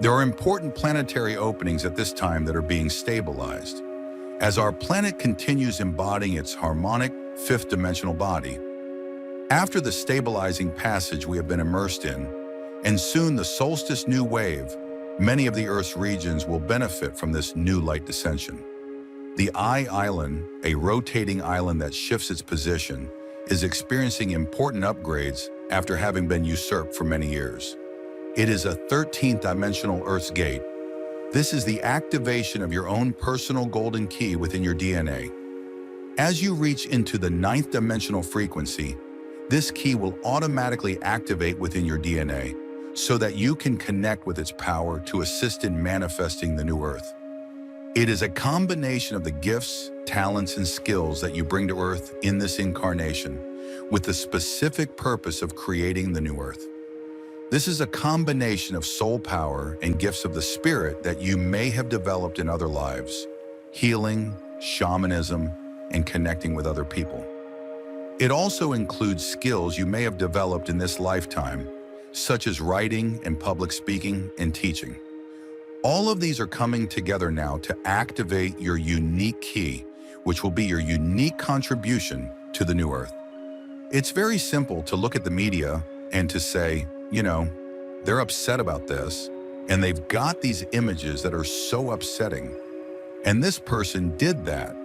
There are important planetary openings at this time that are being stabilized. As our planet continues embodying its harmonic, fifth-dimensional body, after the stabilizing passage we have been immersed in, and soon the solstice new wave, many of the Earth's regions will benefit from this new light descension. The Eye Island, a rotating island that shifts its position, is experiencing important upgrades after having been usurped for many years. It is a 13th dimensional Earth's gate. This is the activation of your own personal golden key within your DNA. As you reach into the 9th dimensional frequency, this key will automatically activate within your DNA so that you can connect with its power to assist in manifesting the new Earth. It is a combination of the gifts, talents, and skills that you bring to Earth in this incarnation with the specific purpose of creating the new Earth. This is a combination of soul power and gifts of the spirit that you may have developed in other lives, healing, shamanism, and connecting with other people. It also includes skills you may have developed in this lifetime, such as writing and public speaking and teaching. All of these are coming together now to activate your unique key, which will be your unique contribution to the new Earth. It's very simple to look at the media and to say, they're upset about this, and they've got these images that are so upsetting. And this person did that.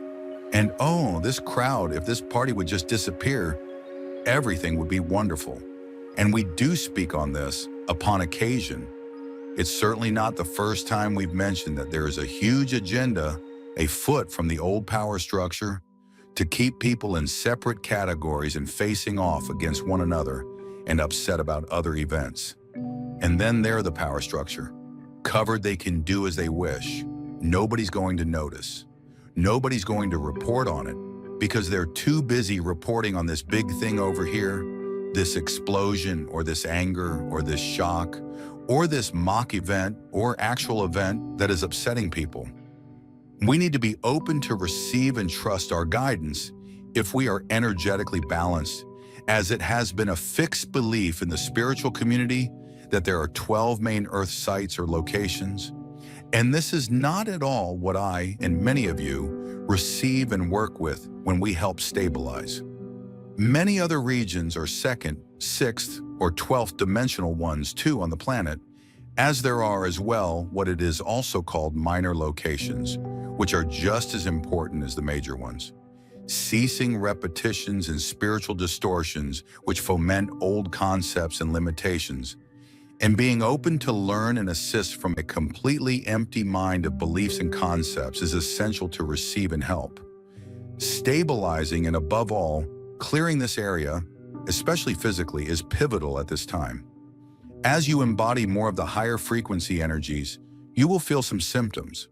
And oh, this crowd, if this party would just disappear, everything would be wonderful. And we do speak on this upon occasion. It's certainly not the first time we've mentioned that there is a huge agenda afoot from the old power structure to keep people in separate categories and facing off against one another and upset about other events. And then they're the power structure. Covered, they can do as they wish. Nobody's going to notice. Nobody's going to report on it because they're too busy reporting on this big thing over here, this explosion or this anger or this shock or this mock event or actual event that is upsetting people. We need to be open to receive and trust our guidance if we are energetically balanced, as it has been a fixed belief in the spiritual community that there are 12 main Earth sites or locations. And this is not at all what I and many of you receive and work with when we help stabilize. Many other regions are 2nd, 6th, or 12th dimensional ones too on the planet, as there are as well what it is also called minor locations, which are just as important as the major ones. Ceasing repetitions and spiritual distortions which foment old concepts and limitations, and being open to learn and assist from a completely empty mind of beliefs and concepts is essential to receive and help. Stabilizing and above all, clearing this area, especially physically, is pivotal at this time. As you embody more of the higher frequency energies, you will feel some symptoms.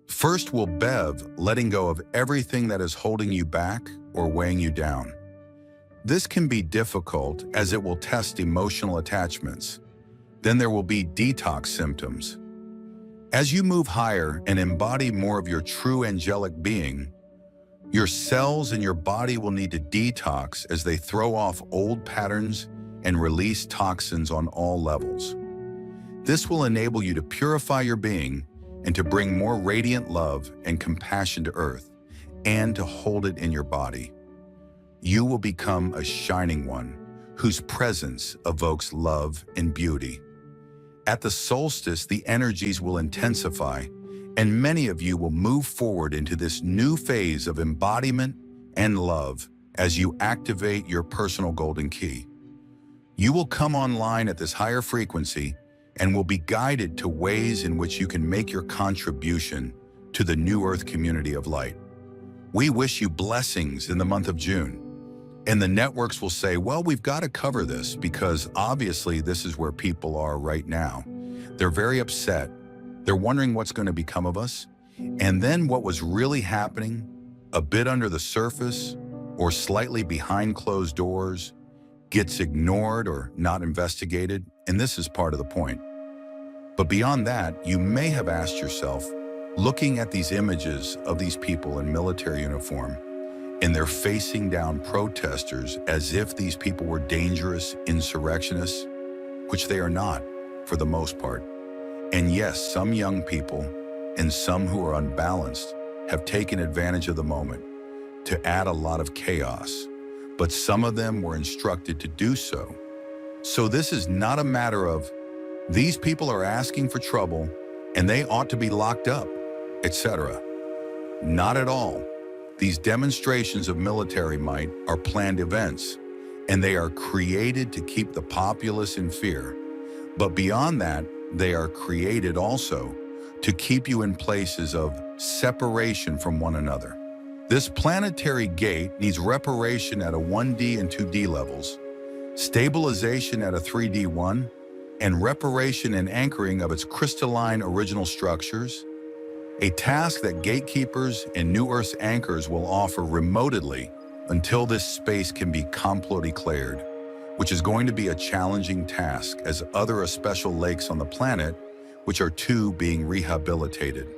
First will Bev, letting go of everything that is holding you back or weighing you down. This can be difficult as it will test emotional attachments. Then there will be detox symptoms. As you move higher and embody more of your true angelic being, your cells and your body will need to detox as they throw off old patterns and release toxins on all levels. This will enable you to purify your being and to bring more radiant love and compassion to Earth, and to hold it in your body. You will become a shining one whose presence evokes love and beauty. At the solstice, the energies will intensify, and many of you will move forward into this new phase of embodiment and love as you activate your personal golden key. You will come online at this higher frequency and will be guided to ways in which you can make your contribution to the new Earth community of light. We wish you blessings in the month of June. And the networks will say, well, we've got to cover this because obviously this is where people are right now. They're very upset. They're wondering what's going to become of us. And then what was really happening, a bit under the surface or slightly behind closed doors, gets ignored or not investigated. And this is part of the point. But beyond that, you may have asked yourself, looking at these images of these people in military uniform, and they're facing down protesters as if these people were dangerous insurrectionists, which they are not for the most part. And yes, some young people and some who are unbalanced have taken advantage of the moment to add a lot of chaos, but some of them were instructed to do so. So this is not a matter of these people are asking for trouble and they ought to be locked up, etc. Not at all. These demonstrations of military might are planned events, and they are created to keep the populace in fear. But beyond that, they are created also to keep you in places of separation from one another. This planetary gate needs reparation at a 1D and 2D levels, stabilization at a 3D1, and reparation and anchoring of its crystalline original structures, a task that gatekeepers and New Earth's anchors will offer remotely until this space can be completely cleared, which is going to be a challenging task as other special lakes on the planet, which are too being rehabilitated.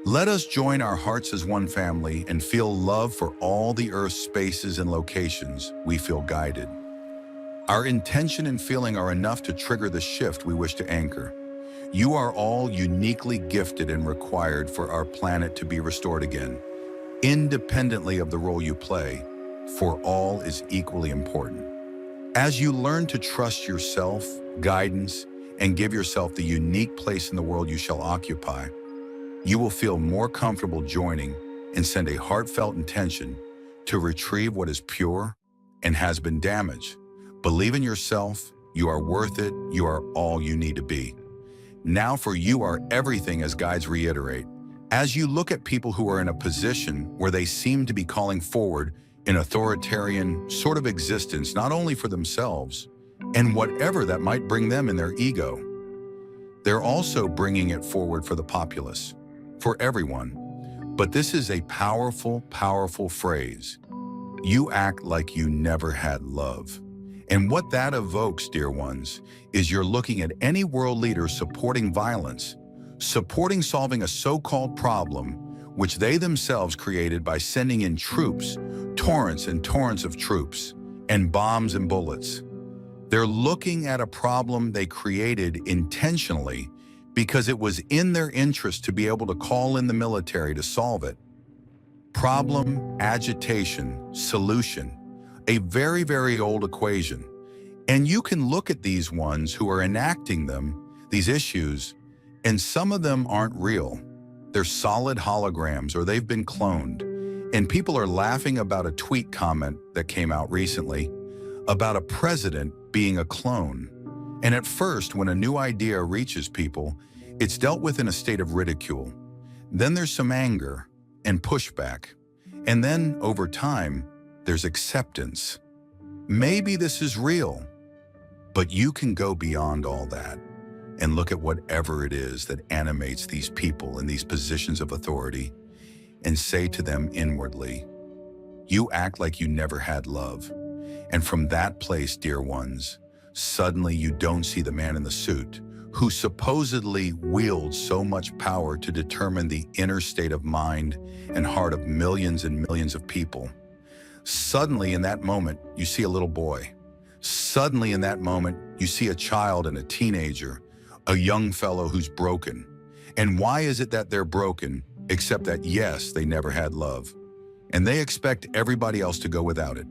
Let us join our hearts as one family and feel love for all the Earth's spaces and locations we feel guided. Our intention and feeling are enough to trigger the shift we wish to anchor. You are all uniquely gifted and required for our planet to be restored again, independently of the role you play, for all is equally important. As you learn to trust yourself, guidance, and give yourself the unique place in the world you shall occupy, you will feel more comfortable joining and send a heartfelt intention to retrieve what is pure and has been damaged. Believe in yourself, you are worth it, you are all you need to be. Now for you are everything, as guides reiterate. As you look at people who are in a position where they seem to be calling forward an authoritarian sort of existence, not only for themselves, and whatever that might bring them in their ego, they're also bringing it forward for the populace, for everyone. But this is a powerful, powerful phrase. You act like you never had love. And what that evokes, dear ones, is you're looking at any world leader supporting violence, supporting solving a so-called problem, which they themselves created by sending in troops, torrents and torrents of troops, and bombs and bullets. They're looking at a problem they created intentionally because it was in their interest to be able to call in the military to solve it. Problem, agitation, solution. A very, very old equation. And you can look at these ones who are enacting them, these issues, and some of them aren't real. They're solid holograms or they've been cloned. And people are laughing about a tweet comment that came out recently about a president being a clone. And at first, when a new idea reaches people, it's dealt with in a state of ridicule. Then there's some anger and pushback. And then, over time, there's acceptance. Maybe this is real, but you can go beyond all that and look at whatever it is that animates these people in these positions of authority and say to them inwardly, you act like you never had love. And from that place, dear ones, suddenly you don't see the man in the suit who supposedly wields so much power to determine the inner state of mind and heart of millions and millions of people. Suddenly in that moment, you see a little boy. Suddenly in that moment, you see a child and a teenager, a young fellow who's broken. And why is it that they're broken, except that yes, they never had love. And they expect everybody else to go without it.